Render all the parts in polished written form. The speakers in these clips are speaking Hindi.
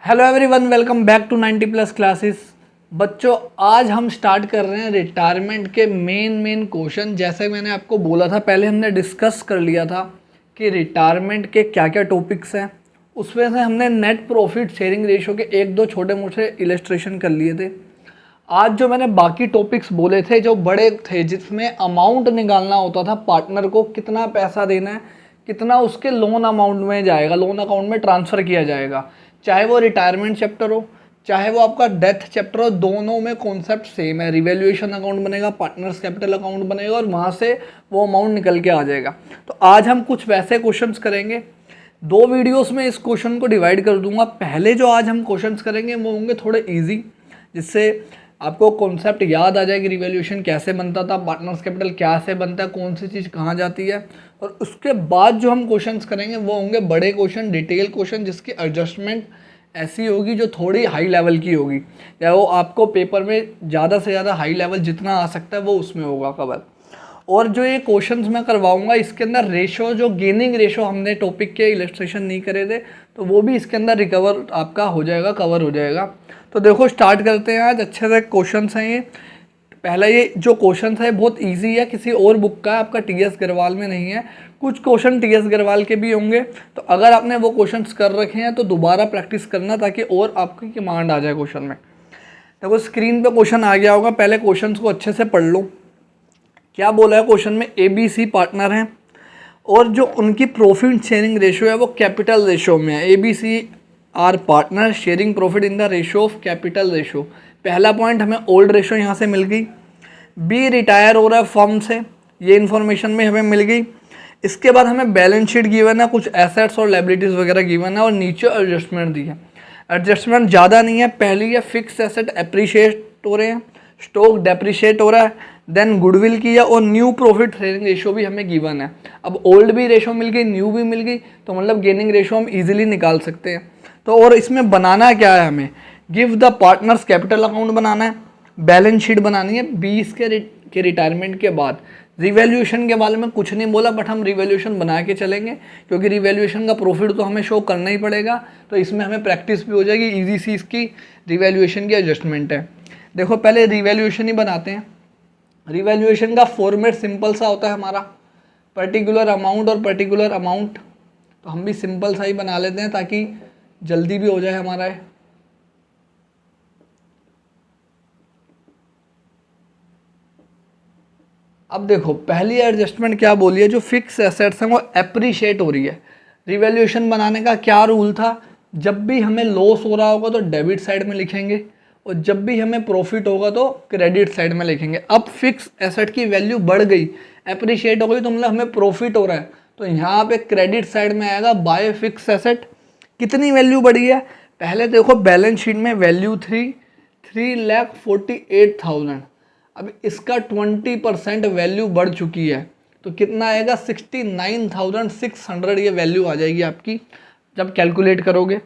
Hello everyone, welcome back to 90+ classes. बच्चों, आज हम स्टार्ट कर रहे हैं रिटायरमेंट के मेन क्वेश्चन। जैसे मैंने आपको बोला था, पहले हमने डिस्कस कर लिया था कि रिटायरमेंट के क्या क्या टॉपिक्स हैं। उसमें से हमने नेट प्रॉफिट शेयरिंग रेशो के एक दो छोटे मोटे इलस्ट्रेशन कर लिए थे। आज जो मैंने बाकी टॉपिक्स बोले थे जो बड़े थे, जिसमें अमाउंट निकालना होता था पार्टनर को, कितना पैसा देना है, कितना उसके लोन अमाउंट में जाएगा, लोन अकाउंट में ट्रांसफ़र किया जाएगा, चाहे वो रिटायरमेंट चैप्टर हो चाहे वो आपका डेथ चैप्टर हो, दोनों में कॉन्सेप्ट सेम है। रिवैल्यूएशन अकाउंट बनेगा, पार्टनर्स कैपिटल अकाउंट बनेगा और वहाँ से वो अमाउंट निकल के आ जाएगा। तो आज हम कुछ वैसे क्वेश्चंस करेंगे। दो वीडियोस में इस क्वेश्चन को डिवाइड कर दूंगा। पहले जो आज हम क्वेश्चंस करेंगे वो होंगे थोड़े इजी, जिससे आपको कॉन्सेप्ट याद आ जाए कि रिवैल्यूएशन कैसे बनता था, पार्टनर्स कैपिटल कैसे बनता है, कौन सी चीज़ कहाँ जाती है। और उसके बाद जो हम क्वेश्चंस करेंगे वो होंगे बड़े क्वेश्चन, डिटेल क्वेश्चन, जिसकी एडजस्टमेंट ऐसी होगी जो थोड़ी हाई लेवल की होगी, या वो आपको पेपर में ज़्यादा से ज़्यादा हाई लेवल जितना आ सकता है वो उसमें होगा कवर। और जो ये क्वेश्चंस मैं करवाऊंगा, इसके अंदर रेशो, जो गेनिंग रेशो हमने टॉपिक के इलस्ट्रेशन नहीं करे थे, तो वो भी इसके अंदर रिकवर आपका हो जाएगा, कवर हो जाएगा। तो देखो, स्टार्ट करते हैं। आज अच्छे से क्वेश्चंस हैं ये। पहला ये जो क्वेश्चन है बहुत इजी है, किसी और बुक का है, आपका टीएस गरवाल में नहीं है। कुछ क्वेश्चन टीएस गरवाल के भी होंगे, तो अगर आपने वो क्वेश्चंस कर रखे हैं तो दोबारा प्रैक्टिस करना, ताकि और आपकी कमांड आ जाए क्वेश्चन में। देखो, स्क्रीन पे क्वेश्चन आ गया होगा, पहले क्वेश्चन को अच्छे से पढ़ लो। क्या बोला है क्वेश्चन में? ABC पार्टनर हैं और जो उनकी प्रॉफिट शेयरिंग रेशियो है वो कैपिटल रेशियो में है। ABC are partner sharing profit in the ratio of capital ratio. पहला पॉइंट हमें ओल्ड रेशियो यहाँ से मिल गई। बी रिटायर हो रहा है फर्म से, ये इन्फॉर्मेशन में हमें मिल गई। इसके बाद हमें बैलेंस शीट गिवन है, कुछ एसेट्स और लायबिलिटीज़ वगैरह गिवन है, और नीचे एडजस्टमेंट दी है। एडजस्टमेंट ज़्यादा नहीं है। पहली है फिक्स एसेट एप्रिशिएट हो रहे हैं, स्टॉक डेप्रिशिएट हो रहा है, देन गुडविल की है, और न्यू प्रॉफिट शेयरिंग रेशियो भी हमें गिवन है। अब ओल्ड भी रेशियो मिल गई, न्यू भी मिल गई, तो मतलब गेनिंग रेशियो हम इजीली निकाल सकते हैं। तो और इसमें बनाना क्या है हमें? Give the partners capital account बनाना है, बैलेंस शीट बनानी है 20 के रिटायरमेंट के बाद। रिवैल्यूएशन के बारे में कुछ नहीं बोला, बट हम रिवैल्यूएशन बना के चलेंगे, क्योंकि रिवैल्यूएशन का प्रॉफिट तो हमें शो करना ही पड़ेगा। तो इसमें हमें प्रैक्टिस भी हो जाएगी, इजी सी इसकी रिवैल्यूएशन की एडजस्टमेंट है। देखो, पहले रिवैल्यूएशन ही बनाते हैं। रिवैल्यूएशन का फॉर्मेट सिंपल सा होता है हमारा, पर्टिकुलर अमाउंट और पर्टिकुलर अमाउंट। तो हम भी सिंपल सा ही बना लेते हैं ताकि जल्दी भी हो जाए हमारा। अब देखो, पहली एडजस्टमेंट क्या बोली है, जो फिक्स एसेट्स हैं वो एप्रिशिएट हो रही है। रिवैल्यूएशन बनाने का क्या रूल था? जब भी हमें लॉस हो रहा होगा तो डेबिट साइड में लिखेंगे, और जब भी हमें प्रॉफिट होगा तो क्रेडिट साइड में लिखेंगे। अब फिक्स एसेट की वैल्यू बढ़ गई, एप्रिशिएट हो गई, तो मतलब हमें प्रॉफिट हो रहा है, तो यहाँ पे क्रेडिट साइड में आएगा बाय फिक्स एसेट। कितनी वैल्यू बढ़ी है? पहले देखो, बैलेंस शीट में वैल्यू 3,48,000। अब इसका 20% वैल्यू बढ़ चुकी है, तो कितना आएगा? 69,600 ये वैल्यू आ जाएगी आपकी जब कैलकुलेट करोगे।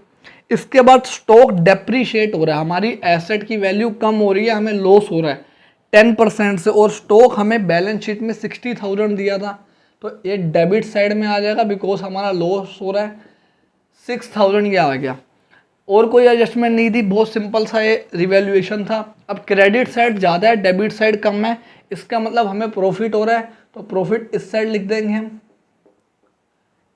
इसके बाद स्टॉक डेप्रीशिएट हो रहा है, हमारी एसेट की वैल्यू कम हो रही है, हमें लॉस हो रहा है 10% से, और स्टॉक हमें बैलेंस शीट में 60,000 दिया था, तो ये डेबिट साइड में आ जाएगा, बिकॉज हमारा लॉस हो रहा है। 6,000 ये आ गया। और कोई एडजस्टमेंट नहीं थी, बहुत सिंपल सा ये रिवैल्यूएशन था। अब क्रेडिट साइड ज़्यादा है, डेबिट साइड कम है, इसका मतलब हमें प्रॉफिट हो रहा है, तो प्रॉफिट इस साइड लिख देंगे हम।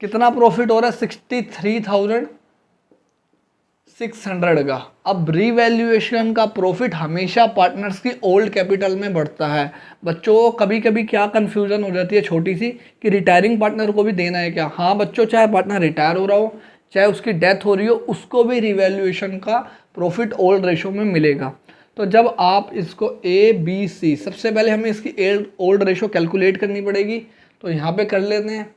कितना प्रॉफिट हो रहा है? 63,600 का। अब रिवैल्यूएशन का प्रॉफिट हमेशा पार्टनर्स की ओल्ड कैपिटल में बढ़ता है। बच्चों, कभी कभी क्या कन्फ्यूज़न हो जाती है छोटी सी, कि रिटायरिंग पार्टनर को भी देना है क्या? हाँ बच्चों, चाहे पार्टनर रिटायर हो रहा हो, चाहे उसकी डेथ हो रही हो, उसको भी रिवैल्यूएशन का प्रॉफिट ओल्ड रेशो में मिलेगा। तो जब आप इसको ABC, सबसे पहले हमें इसकी ओल्ड रेशो कैलकुलेट करनी पड़ेगी, तो यहाँ पे कर लेते हैं।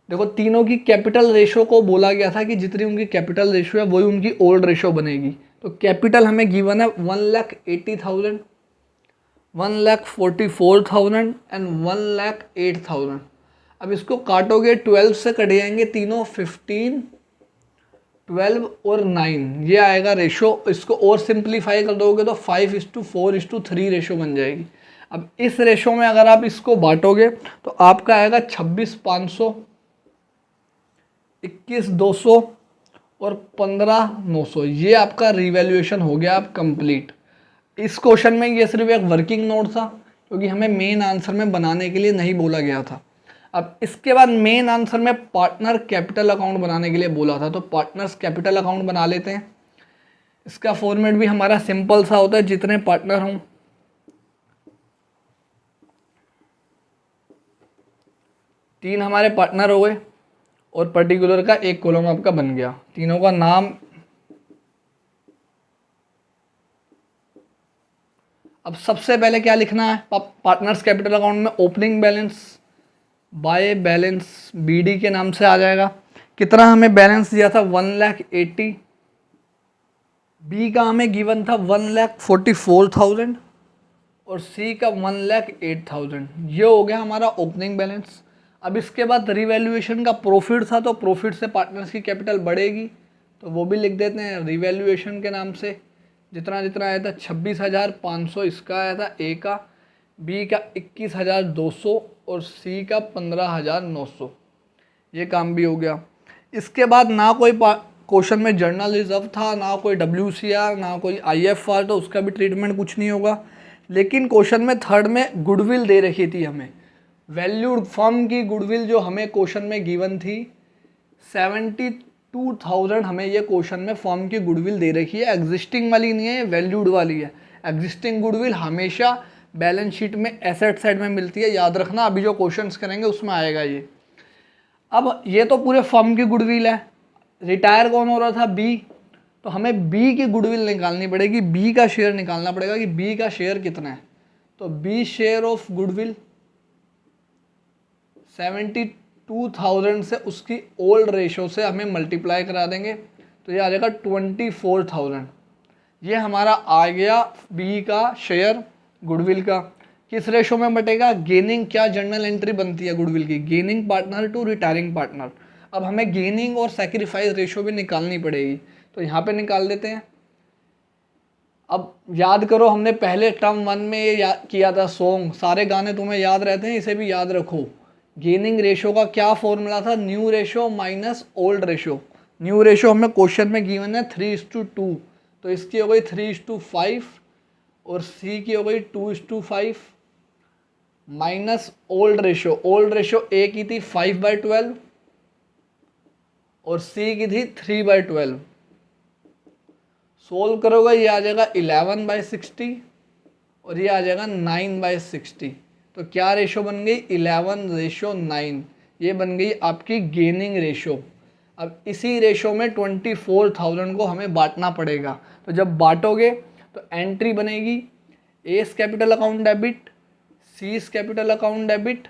देखो, तीनों की कैपिटल रेशो को बोला गया था कि जितनी उनकी कैपिटल रेशो है वही उनकी ओल्ड रेशो बनेगी। तो कैपिटल हमें गिवन है 1,80,000, 1,44,000 एंड 1,08,000। अब इसको काटोगे, 12 से कट जाएंगे तीनों, 15, 12 और 9, ये आएगा रेशो। इसको और सिंप्लीफाई कर दोगे तो 5:4:3 रेशो बन जाएगी। अब इस रेशो में अगर आप इसको बांटोगे तो आपका आएगा 26,500, 21,200 और 15,900। ये आपका रिवैल्यूएशन हो गया आप कंप्लीट। इस क्वेश्चन में ये सिर्फ एक वर्किंग नोट था क्योंकि हमें मेन आंसर में बनाने के लिए नहीं बोला गया था। अब इसके बाद मेन आंसर में पार्टनर कैपिटल अकाउंट बनाने के लिए बोला था, तो पार्टनर्स कैपिटल अकाउंट बना लेते हैं। इसका फॉर्मेट भी हमारा सिंपल सा होता है, जितने पार्टनर हों 3 हमारे पार्टनर हो गए और पर्टिकुलर का एक कॉलम आपका बन गया। तीनों का नाम, अब सबसे पहले क्या लिखना है पार्टनर्स कैपिटल अकाउंट में, opening balance by balance BD के नाम से आ जाएगा। कितना हमें बैलेंस दिया था 1,80,000, बी का हमें गिवन था 1,44,000 और सी का 1,08,000। ये हो गया हमारा ओपनिंग बैलेंस। अब इसके बाद रिवैल्यूएशन का प्रॉफिट था, तो प्रॉफिट से पार्टनर्स की कैपिटल बढ़ेगी, तो वो भी लिख देते हैं रिवैल्यूएशन के नाम से। जितना जितना आया था 26,500 इसका आया था ए का, बी का 21,200 और सी का 15,900। ये काम भी हो गया। इसके बाद ना कोई क्वेश्चन में जर्नल रिजर्व था, ना कोई WCR, ना कोई IFR, तो उसका भी ट्रीटमेंट कुछ नहीं होगा। लेकिन क्वेश्चन में थर्ड में गुडविल दे रखी थी हमें, वैल्यूड फर्म की गुडविल जो हमें क्वेश्चन में गिवन थी 72,000। हमें ये क्वेश्चन में फर्म की गुडविल दे रखी है, एग्जिस्टिंग वाली नहीं है, वैल्यूड वाली है। एग्जिस्टिंग गुडविल हमेशा बैलेंस शीट में एसेट साइड में मिलती है, याद रखना, अभी जो क्वेश्चंस करेंगे उसमें आएगा ये। अब ये तो पूरे फर्म की गुडविल है। रिटायर कौन हो रहा था? बी, तो हमें बी की गुडविल निकालनी पड़ेगी, बी का शेयर निकालना पड़ेगा कि बी का शेयर कितना है। तो बी शेयर ऑफ गुडविल 72,000 से उसकी ओल्ड रेशो से हमें मल्टीप्लाई करा देंगे, तो ये आ जाएगा 24,000। ये हमारा आ गया बी का शेयर गुडविल का। किस रेशो में बटेगा? गेनिंग, क्या जर्नल एंट्री बनती है गुडविल की, gaining partner to retiring partner. अब हमें गेनिंग और सैक्रिफाइस रेशो भी निकालनी पड़ेगी, तो यहाँ पे निकाल देते हैं। अब याद करो, हमने पहले टर्म 1 में ये किया था सॉन्ग, सारे गाने तुम्हें याद रहते हैं, इसे भी याद रखो। गेनिंग रेशो का क्या फॉर्मूला था? New ratio minus old ratio. New ratio हमें क्वेश्चन में गिवन है 3:2, तो इसकी हो गई 3:5 और सी की हो गई 2:5 minus old ratio. Old ratio A की थी 5/12 और सी की थी 3/12। सोल्व करोगे ये आ जाएगा 11/60 और ये आ जाएगा 9/60। तो क्या रेशो बन गई? 11:9। ये बन गई आपकी गेनिंग रेशो। अब इसी रेशो में 24,000 को हमें बांटना पड़ेगा। तो जब बांटोगे तो एंट्री बनेगी A's capital account debit, C's capital account debit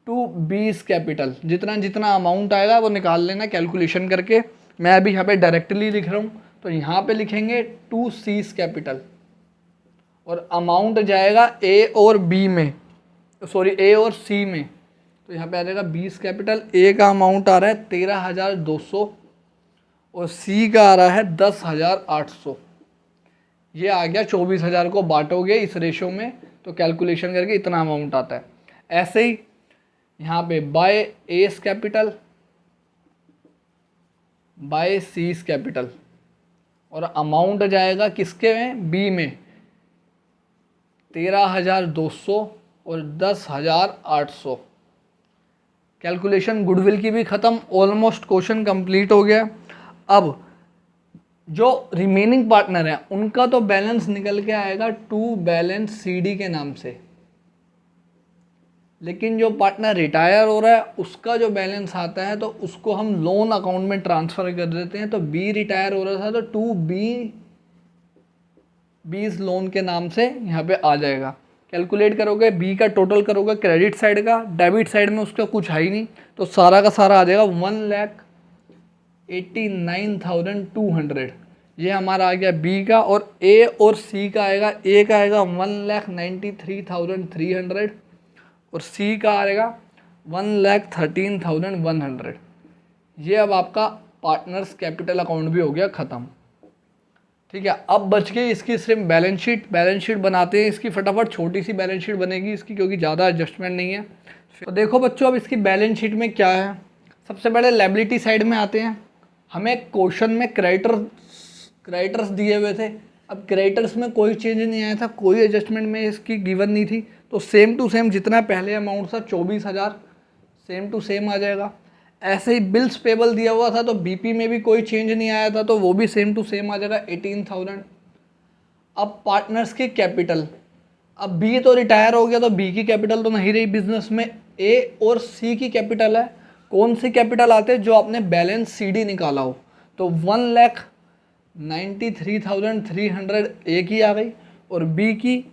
to B's capital. जितना जितना अमाउंट आएगा वो निकाल लेना कैलकुलेशन करके। मैं अभी यहाँ पे डायरेक्टली लिख रहा हूँ, तो यहाँ पे लिखेंगे टू सीस कैपिटल और अमाउंट जाएगा ए और बी में, सॉरी ए और सी में। तो यहाँ पे आ जाएगा 20 कैपिटल। ए का अमाउंट आ रहा है 13,200 और सी का आ रहा है 10,800। ये आ गया 24,000 को बांटोगे इस रेशो में तो कैलकुलेशन करके इतना अमाउंट आता है। ऐसे ही यहाँ पे by A's capital by C's capital और अमाउंट जाएगा किसके में? बी में 13,200 और 10,800। कैलकुलेशन गुडविल की भी ख़त्म, ऑलमोस्ट क्वेश्चन कंप्लीट हो गया। अब जो रिमेनिंग पार्टनर हैं उनका तो बैलेंस निकल के आएगा टू बैलेंस CD के नाम से, लेकिन जो पार्टनर रिटायर हो रहा है उसका जो बैलेंस आता है तो उसको हम लोन अकाउंट में ट्रांसफ़र कर देते हैं। तो बी रिटायर हो रहा था तो टू बी इस लोन के नाम से यहाँ पे आ जाएगा। कैलकुलेट करोगे बी का टोटल करोगे क्रेडिट साइड का, डेबिट साइड में उसका कुछ है ही नहीं, तो सारा का सारा आ जाएगा 1,89,200। ये हमारा आ गया बी का। और ए और सी का आएगा, ए का आएगा 1,93,300 और सी का आएगा 1,13,100। ये अब आपका पार्टनर्स कैपिटल अकाउंट भी हो गया ख़त्म। ठीक है, अब बच गई इसकी सिर्फ बैलेंस शीट। बैलेंस शीट बनाते हैं इसकी फटाफट, छोटी सी बैलेंस शीट बनेगी इसकी क्योंकि ज़्यादा एडजस्टमेंट नहीं है। तो देखो बच्चों, अब इसकी बैलेंस शीट में क्या है। सबसे पहले लायबिलिटी साइड में आते हैं। हमें क्वेश्चन में क्रेडिटर्स दिए हुए थे। अब क्रेडिटर्स में कोई चेंज नहीं आया था, कोई एडजस्टमेंट में इसकी गिवन नहीं थी, तो सेम टू सेम जितना पहले अमाउंट था 24,000 सेम टू सेम आ जाएगा। ऐसे ही बिल्स पेबल दिया हुआ था तो बीपी में भी कोई चेंज नहीं आया था, तो वो भी सेम टू सेम आ जाएगा 18,000। अब पार्टनर्स की कैपिटल, अब बी तो रिटायर हो गया तो बी की कैपिटल तो नहीं रही बिजनेस में, ए और सी की कैपिटल है। कौन सी कैपिटल आते हैं? जो आपने बैलेंस सीडी निकाला हो। तो 1,93,300 ए की आ गई और बी की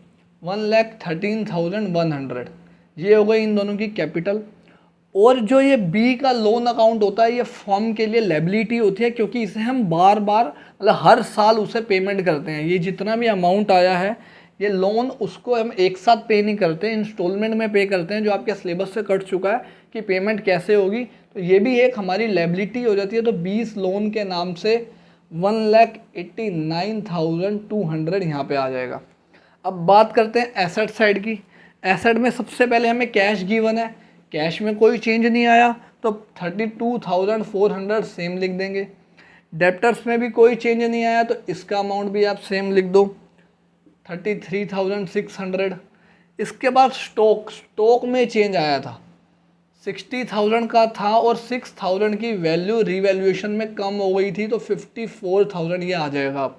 1,13,100, ये हो गई इन दोनों की कैपिटल। और जो ये बी का लोन अकाउंट होता है, ये फर्म के लिए लायबिलिटी होती है, क्योंकि इसे हम बार बार मतलब हर साल उसे पेमेंट करते हैं। ये जितना भी अमाउंट आया है, ये लोन उसको हम एक साथ पे नहीं करते, इंस्टॉलमेंट में पे करते हैं, जो आपके सिलेबस से कट चुका है कि पेमेंट कैसे होगी। तो ये भी एक हमारी लायबिलिटी हो जाती है। तो 20 लोन के नाम से 1,89,200 यहाँ पे आ जाएगा। अब बात करते हैं एसेट साइड की। एसेट में सबसे पहले हमें कैश गिवन है, कैश में कोई चेंज नहीं आया तो 32,400 सेम लिख देंगे। डेप्टर्स में भी कोई चेंज नहीं आया तो इसका अमाउंट भी आप सेम लिख दो 33,600। इसके बाद स्टॉक में चेंज आया था, 60,000 का था और 6,000 की वैल्यू रिवैल्यूएशन में कम हो गई थी, तो 54,000 ये आ जाएगा। अब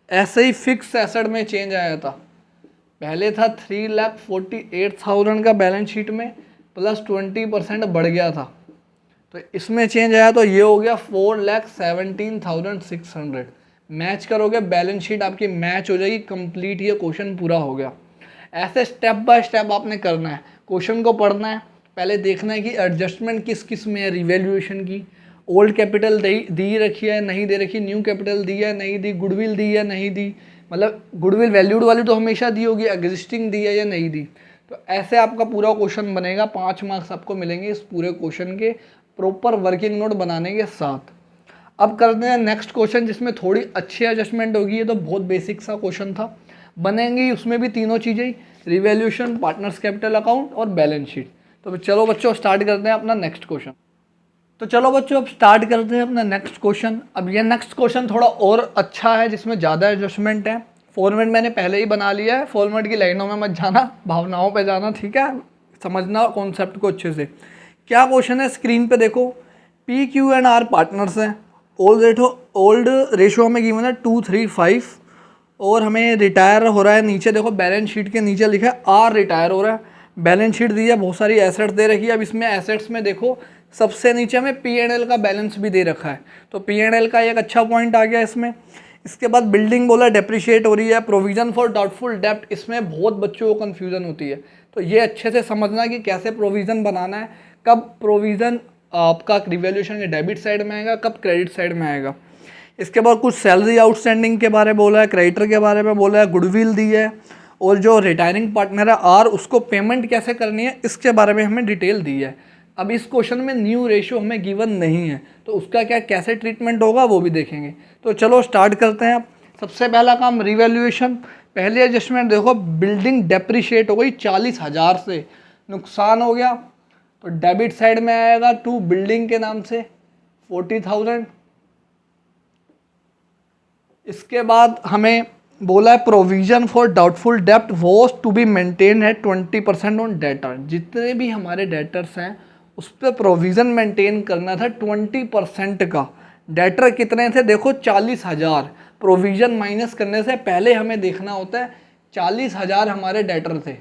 ऐसे ही फिक्स एसेट में चेंज आया था, पहले था 3,48,000 का बैलेंस शीट में, प्लस 20% बढ़ गया था, तो इसमें चेंज आया तो ये हो गया 4,17,600। मैच करोगे, बैलेंस शीट आपकी मैच हो जाएगी, कंप्लीट ये क्वेश्चन पूरा हो गया। ऐसे स्टेप बाय स्टेप आपने करना है, क्वेश्चन को पढ़ना है, पहले देखना है कि एडजस्टमेंट किस किस में है, रिवैल्यूएशन की, ओल्ड कैपिटल दी रखी है नहीं दे रखी, न्यू कैपिटल दी है नहीं दी, गुडविल दी है नहीं दी, मतलब गुडविल वैल्यूड वाली तो हमेशा दी होगी, एग्जिस्टिंग दी है या नहीं दी। तो ऐसे आपका पूरा क्वेश्चन बनेगा, 5 मार्क्स आपको मिलेंगे इस पूरे क्वेश्चन के प्रॉपर वर्किंग नोट बनाने के साथ। अब करते हैं नेक्स्ट क्वेश्चन, जिसमें थोड़ी अच्छी एडजस्टमेंट होगी। ये तो बहुत बेसिक सा क्वेश्चन था, बनेंगी उसमें भी तीनों चीज़ें, रिवैल्यूएशन, पार्टनर्स कैपिटल अकाउंट और बैलेंस शीट। तो चलो बच्चों स्टार्ट करते हैं अपना नेक्स्ट क्वेश्चन। तो चलो बच्चों अब स्टार्ट करते हैं अपना नेक्स्ट क्वेश्चन। अब ये नेक्स्ट क्वेश्चन थोड़ा और अच्छा है, जिसमें ज़्यादा एडजस्टमेंट है। फॉर्मेट मैंने पहले ही बना लिया है, फॉर्मेट की लाइनों में मत जाना, भावनाओं पे जाना, ठीक है, समझना कॉन्सेप्ट को अच्छे से। क्या क्वेश्चन है स्क्रीन पे देखो, P Q and R partners हैं, ओल्ड रेशो हमें गिवन है 2:3:5 और हमें रिटायर हो रहा है। नीचे देखो बैलेंस शीट के नीचे लिखा है आर रिटायर हो रहा है, बैलेंस शीट दी है, बहुत सारी एसेट्स दे रखी है। अब इसमें एसेट्स में देखो सबसे नीचे हमें पी एंड एल का बैलेंस भी दे रखा है, तो पी एंड एल का एक अच्छा पॉइंट आ गया इसमें। इसके बाद बिल्डिंग बोला डेप्रिशिएट हो रही है, प्रोविजन फॉर डाउटफुल डेप्ट, इसमें बहुत बच्चों को कन्फ्यूजन होती है, तो ये अच्छे से समझना कि कैसे प्रोविज़न बनाना है, कब प्रोविज़न आपका रिवैल्यूएशन के डेबिट साइड में आएगा, कब क्रेडिट साइड में आएगा। इसके बाद कुछ सैलरी आउटस्टैंडिंग के बारे में बोला है, क्रेडिटर के बारे में बोला है, गुडविल दी है, और जो रिटायरिंग पार्टनर है आर, उसको पेमेंट कैसे करनी है इसके बारे में हमें डिटेल दी है। अब इस क्वेश्चन में न्यू रेशियो हमें गिवन नहीं है, तो उसका क्या कैसे ट्रीटमेंट होगा वो भी देखेंगे। तो चलो स्टार्ट करते हैं। अब सबसे पहला काम रिवैल्यूएशन। पहले एडजस्टमेंट देखो, बिल्डिंग डेप्रिशिएट हो गई 40,000 से, नुकसान हो गया, तो डेबिट साइड में आएगा टू बिल्डिंग के नाम से 40,000। इसके बाद हमें बोला है प्रोविजन फॉर डाउटफुल डेप्ट वॉज टू बी मेंटेन है 20% ऑन डेटर, जितने भी हमारे डेटर्स हैं उस पर प्रोविज़न मेंटेन करना था 20% का। डेटर कितने थे देखो 40,000, प्रोविज़न माइनस करने से पहले हमें देखना होता है 40,000 हमारे डेटर थे।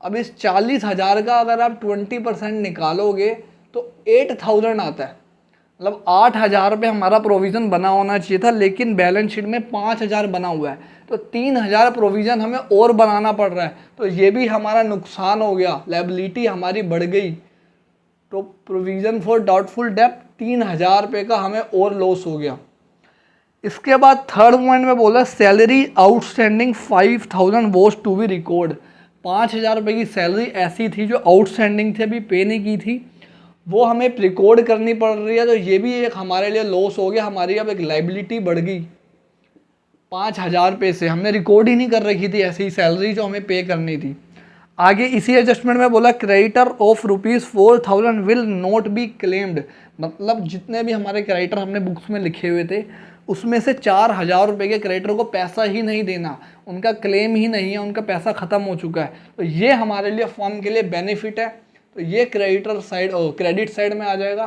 अब इस 40,000 का अगर आप 20% निकालोगे तो 8,000 आता है, मतलब 8,000 रुपये हमारा प्रोविज़न बना होना चाहिए था, लेकिन बैलेंस शीट में 5,000 बना हुआ है, तो 3,000 प्रोविज़न हमें और बनाना पड़ रहा है, तो ये भी हमारा नुकसान हो गया, लायबिलिटी हमारी बढ़ गई। तो प्रोविज़न फॉर डाउटफुल डेप्ट 3,000 रुपये का हमें और लॉस हो गया। इसके बाद थर्ड पॉइंट में बोला salary outstanding 5,000 was to be record, 5,000 रुपये की सैलरी ऐसी थी जो आउटस्टैंडिंग थी, अभी पे नहीं की थी, वो हमें रिकॉर्ड करनी पड़ रही है, तो ये भी एक हमारे लिए लॉस हो गया, हमारी अब एक लायबिलिटी बढ़ गई 5,000 रुपये से, हमने रिकॉर्ड ही नहीं कर रखी थी ऐसी सैलरी जो हमें पे करनी थी। आगे इसी एडजस्टमेंट में बोला creditor of ₹4,000 will not be claimed, मतलब जितने भी हमारे क्रेडिटर हमने बुक्स में लिखे हुए थे उसमें से 4,000 रुपये के क्रेडिटर को पैसा ही नहीं देना, उनका क्लेम ही नहीं है, उनका पैसा ख़त्म हो चुका है। तो ये हमारे लिए फर्म के लिए बेनिफिट है। तो ये क्रेडिटर साइड क्रेडिट साइड में आ जाएगा,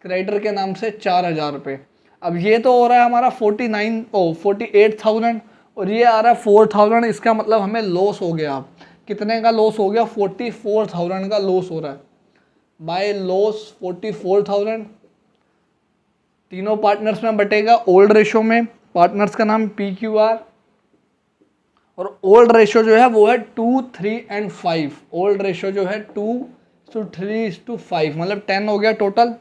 क्रेडिटर के नाम से 4,000 रुपये। अब ये तो हो रहा है हमारा 48,000 और ये आ रहा है 4,000, इसका मतलब हमें लॉस हो गया। अब कितने का लॉस हो गया? 44,000 का लॉस हो रहा है। बाय लॉस 44,000 तीनों पार्टनर्स में बटेगा ओल्ड रेशो में। पार्टनर्स का नाम PQR और ओल्ड रेशो जो है वो है 2, 3 and 5। ओल्ड रेशो जो है 2:3:5, मतलब 10 हो गया टोटल।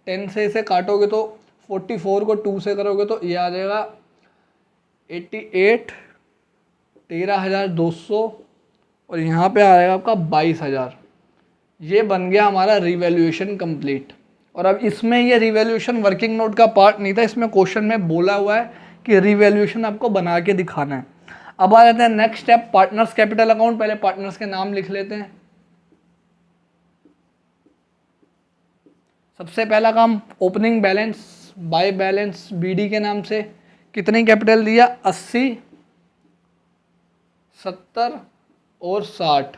10 से इसे काटोगे तो 44 को 2 से करोगे तो ये आ जाएगा 88, 13,200 और यहाँ पे आ जाएगा आपका 22,000। ये बन गया हमारा रिवैल्यूएशन कंप्लीट। और अब इसमें ये रिवैल्यूएशन वर्किंग नोट का पार्ट नहीं था, इसमें क्वेश्चन में बोला हुआ है कि रिवैल्यूएशन आपको बना के दिखाना है। अब आ जाते हैं next step, partners capital account. पहले पार्टनर्स के नाम लिख लेते हैं। सबसे पहला काम opening balance by balance BD के नाम से कितनी कैपिटल दिया? 80, 70 और 60,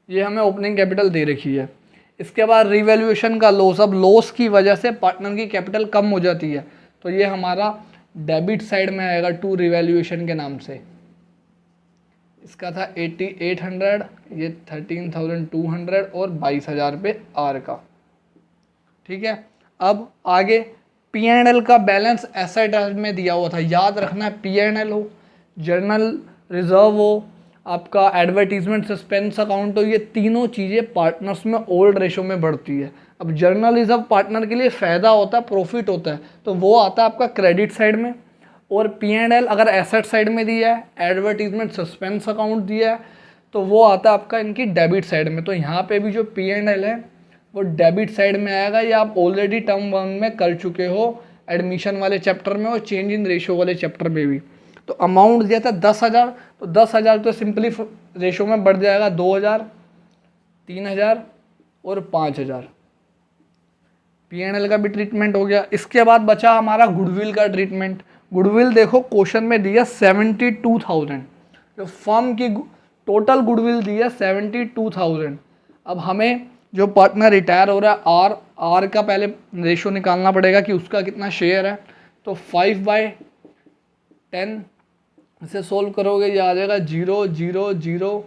ये हमें ओपनिंग कैपिटल दे रखी है। इसके बाद रिवैल्यूएशन का लॉस, अब लॉस की वजह से पार्टनर की कैपिटल कम हो जाती है तो ये हमारा डेबिट साइड में आएगा टू रिवैल्यूएशन के नाम से। इसका था 8,800, ये 13,200 और 22,000 रुपये आर का। ठीक है, अब आगे P&L का बैलेंस एसेट में दिया हुआ था, याद रखना है। P&L हो, जर्नल रिजर्व हो, आपका एडवर्टीजमेंट सस्पेंस अकाउंट हो, ये तीनों चीज़ें पार्टनर्स में ओल्ड रेशो में बढ़ती है। अब जर्नल रिजर्व पार्टनर के लिए फ़ायदा होता है, प्रॉफिट होता है, तो वो आता है आपका क्रेडिट साइड में। और P&L अगर एसेट साइड में दिया है, एडवर्टीजमेंट सस्पेंस अकाउंट दिया है, तो वो आता है आपका इनकी डेबिट साइड में। तो यहाँ पे भी जो P&L है वो डेबिट साइड में आएगा। ये आप ऑलरेडी टर्म 1 में कर चुके हो, एडमिशन वाले चैप्टर में और चेंज इन रेशो वाले चैप्टर में भी। तो अमाउंट दिया था 10,000, तो 10,000 तो सिंपली रेशो में बढ़ जाएगा 2,000, 3,000 और 5,000। P&L का भी ट्रीटमेंट हो गया। इसके बाद बचा हमारा गुडविल का ट्रीटमेंट। गुडविल देखो क्वेश्चन में दिया 72,000, जो फर्म की टोटल गुडविल दिया 72,000। अब हमें जो पार्टनर रिटायर हो रहा है आर का पहले रेशो निकालना पड़ेगा कि उसका कितना शेयर है। तो 5/10 इसे सोल्व करोगे ये आ जाएगा 0, 0, 0,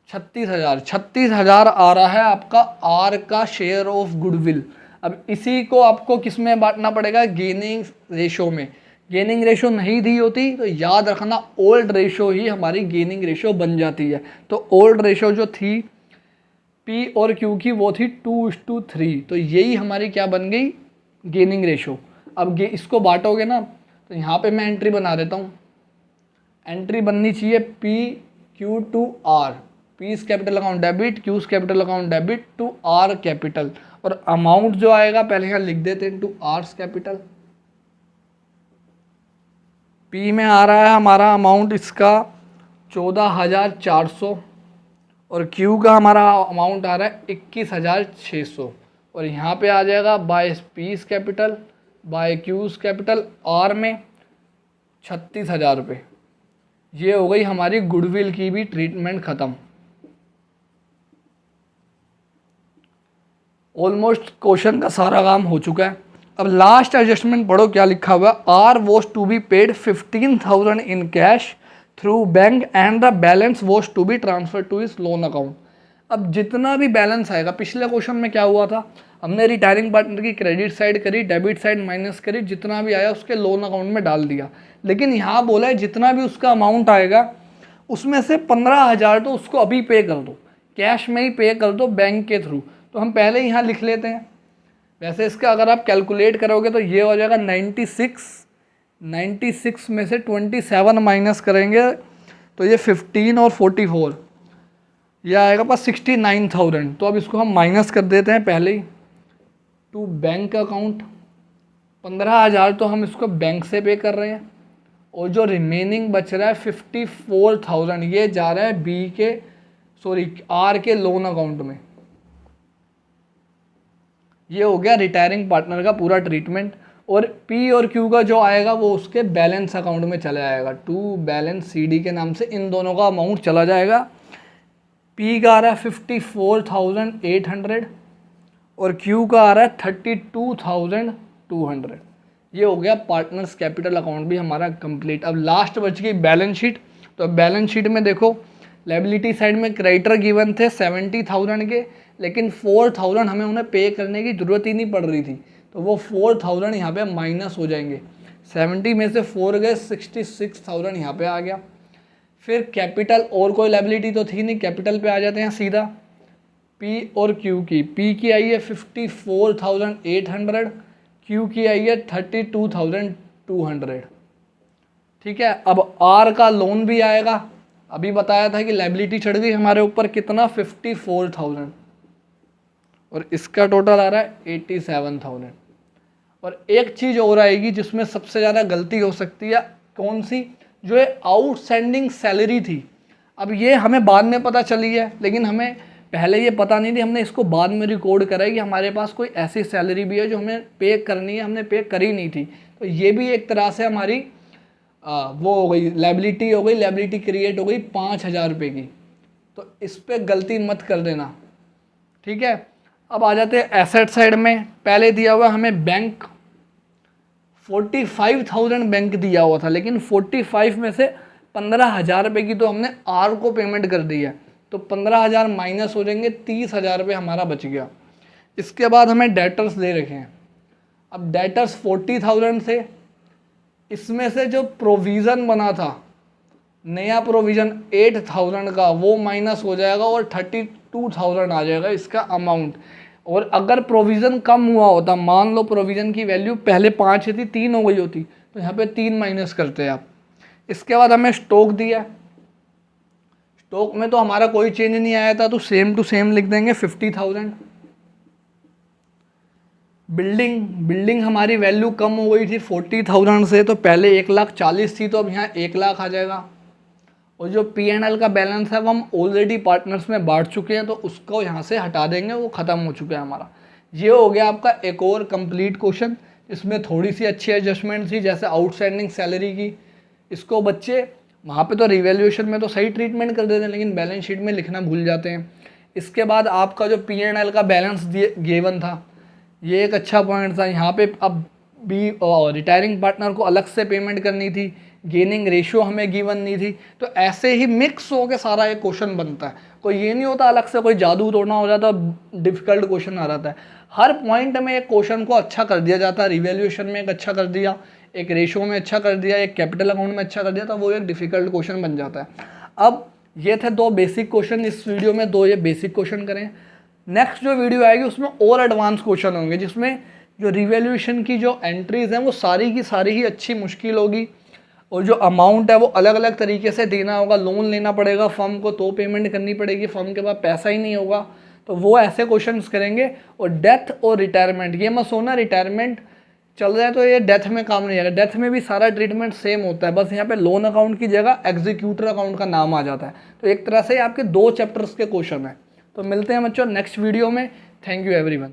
36,000। 36,000 आ रहा है आपका आर का शेयर ऑफ गुडविल। अब इसी को आपको किस में बांटना पड़ेगा? गेनिंग रेशो में। गेनिंग रेशो नहीं दी होती तो याद रखना ओल्ड रेशो ही हमारी गेनिंग रेशो बन जाती है। तो ओल्ड रेशो जो थी P और Q की वो थी 2:3, तो यही हमारी क्या बन गई? Gaining ratio. अब इसको बांटोगे ना तो यहाँ पे मैं एंट्री बना देता हूँ। एंट्री बननी चाहिए PQ to R, P's capital account debit, Q's capital account debit to R capital, और अमाउंट जो आएगा पहले यहाँ लिख देते हैं टू R's कैपिटल। P में आ रहा है हमारा अमाउंट इसका 14,400 और Q का हमारा अमाउंट आ रहा है 21,600 और यहाँ पे आ जाएगा by P's capital by Q's capital R में 36,000 रुपये। ये हो गई हमारी गुडविल की भी ट्रीटमेंट ख़त्म। ऑलमोस्ट क्वेश्चन का सारा काम हो चुका है। अब लास्ट एडजस्टमेंट पढ़ो क्या लिखा हुआ है। R was to be paid 15,000 in cash through bank and the balance was to be transfer to his loan account. अब जितना भी बैलेंस आएगा, पिछले क्वेश्चन में क्या हुआ था, हमने रिटायरिंग पार्टनर की क्रेडिट साइड करी, डेबिट साइड माइनस करी, जितना भी आया उसके लोन अकाउंट में डाल दिया। लेकिन यहाँ बोला है जितना भी उसका अमाउंट आएगा उसमें से 15,000 तो उसको अभी पे कर दो, कैश में ही पे कर दो बैंक के थ्रू। तो हम पहले यहाँ लिख लेते हैं। वैसे इसका अगर आप कैलकुलेट करोगे तो ये हो जाएगा 96 में से 27 माइनस करेंगे तो ये 15 और 44, ये आएगा पास 69,000। तो अब इसको हम माइनस कर देते हैं पहले ही टू बैंक अकाउंट। 15,000 तो हम इसको बैंक से पे कर रहे हैं और जो रिमेनिंग बच रहा है 54,000 ये जा रहा है आर के लोन अकाउंट में। ये हो गया रिटायरिंग पार्टनर का पूरा ट्रीटमेंट। और पी और क्यू का जो आएगा वो उसके बैलेंस अकाउंट में चला जाएगा, टू बैलेंस CD के नाम से इन दोनों का अमाउंट चला जाएगा। पी का आ रहा है 54,800 और क्यू का आ रहा है 32,200। ये हो गया पार्टनर्स कैपिटल अकाउंट भी हमारा कंप्लीट। अब लास्ट बच गई बैलेंस शीट। तो बैलेंस शीट में देखो लायबिलिटी साइड में क्रेडिटर गिवन थे 70,000 के, लेकिन 4,000 हमें उन्हें पे करने की ज़रूरत ही नहीं पड़ रही थी, तो वो 4,000 यहाँ पे माइनस हो जाएंगे। 70 में से 4 गए, 66,000 यहाँ पे आ गया। फिर कैपिटल और कोई लायबिलिटी तो थी नहीं, कैपिटल पे आ जाते हैं सीधा। पी और क्यू की, पी की आई है 54,800, क्यू की आई है 32,200। ठीक है। अब आर का लोन भी आएगा। अभी बताया था कि लायबिलिटी चढ़ गई हमारे ऊपर कितना, 54,000 और इसका टोटल आ रहा है 87,000। और एक चीज़ और आएगी जिसमें सबसे ज़्यादा गलती हो सकती है, कौन सी, जो है आउटस्टैंडिंग सैलरी थी। अब ये हमें बाद में पता चली है, लेकिन हमें पहले ये पता नहीं थी, हमने इसको बाद में रिकॉर्ड करा है कि हमारे पास कोई ऐसी सैलरी भी है जो हमें पे करनी है, हमने पे करी नहीं थी। तो ये भी एक तरह से हमारी वो हो गई, लायबिलिटी हो गई, लायबिलिटी क्रिएट हो गई 5,000 रुपये की। तो इस पर गलती मत कर देना। ठीक है। अब आ जाते हैं एसेट साइड में। पहले दिया हुआ हमें बैंक 45,000 बैंक दिया हुआ था, लेकिन 45 में से 15,000 रुपये की तो हमने आर को पेमेंट कर दी है, तो 15,000 माइनस हो जाएंगे, 30,000 रुपये हमारा बच गया। इसके बाद हमें डेटर्स दे रखे हैं। अब डेटर्स 40,000 से, इसमें से जो प्रोविज़न बना था, नया प्रोविज़न 8,000 का, वो माइनस हो जाएगा और 32,000 आ जाएगा इसका अमाउंट। और अगर प्रोविज़न कम हुआ होता, मान लो प्रोविज़न की वैल्यू पहले 5 थी, 3 हो गई होती, तो यहाँ पे 3 माइनस करते हैं आप। इसके बाद हमें स्टॉक दिया। स्टॉक में तो हमारा कोई चेंज नहीं आया था, तो सेम टू सेम लिख देंगे 50,000। बिल्डिंग हमारी वैल्यू कम हो गई थी 40,000 से, तो पहले 1,40,000 थी, तो अब यहाँ 1,00,000 आ जाएगा। और जो P&L का बैलेंस है वो हम ऑलरेडी पार्टनर्स में बांट चुके हैं, तो उसको यहाँ से हटा देंगे, वो ख़त्म हो चुका है हमारा। ये हो गया आपका एक और कंप्लीट क्वेश्चन। इसमें थोड़ी सी अच्छी एडजस्टमेंट थी, जैसे आउटस्टैंडिंग सैलरी की। इसको बच्चे वहाँ पे तो रिवैल्यूएशन में तो सही ट्रीटमेंट कर देते हैं, लेकिन बैलेंस शीट में लिखना भूल जाते हैं। इसके बाद आपका जो P&L का बैलेंस गिवन था, ये एक अच्छा पॉइंट था। यहाँ पे अब भी रिटायरिंग पार्टनर को अलग से पेमेंट करनी थी, गेनिंग रेशियो हमें गिवन नहीं थी। तो ऐसे ही मिक्स हो के सारा एक क्वेश्चन बनता है। कोई ये नहीं होता अलग से कोई जादू तोड़ना हो जाता, डिफ़िकल्ट क्वेश्चन आ जाता है। हर पॉइंट में एक क्वेश्चन को अच्छा कर दिया जाता है। रिवैल्यूएशन में एक अच्छा कर दिया, एक रेशियो में अच्छा कर दिया, एक कैपिटल अकाउंट में अच्छा कर दिया, तो वो एक डिफ़िकल्ट क्वेश्चन बन जाता है। अब ये थे 2 बेसिक क्वेश्चन इस वीडियो में, 2 ये बेसिक क्वेश्चन करें। नेक्स्ट जो वीडियो आएगी उसमें और एडवांस क्वेश्चन होंगे, जिसमें जो रिवैल्यूएशन की जो एंट्रीज़ हैं वो सारी की सारी ही अच्छी मुश्किल होगी, और जो अमाउंट है वो अलग अलग तरीके से देना होगा। लोन लेना पड़ेगा फर्म को, तो पेमेंट करनी पड़ेगी, फर्म के पास पैसा ही नहीं होगा, तो वो ऐसे क्वेश्चंस करेंगे। और डेथ और रिटायरमेंट, ये मत सोना रिटायरमेंट चल रहा है तो ये डेथ में काम नहीं आएगा। डेथ में भी सारा ट्रीटमेंट सेम होता है, बस यहाँ पे लोन अकाउंट की जगह एग्जीक्यूटर अकाउंट का नाम आ जाता है। तो एक तरह से आपके 2 चैप्टर्स के क्वेश्चन हैं। तो मिलते हैं बच्चों नेक्स्ट वीडियो में। Thank you everyone.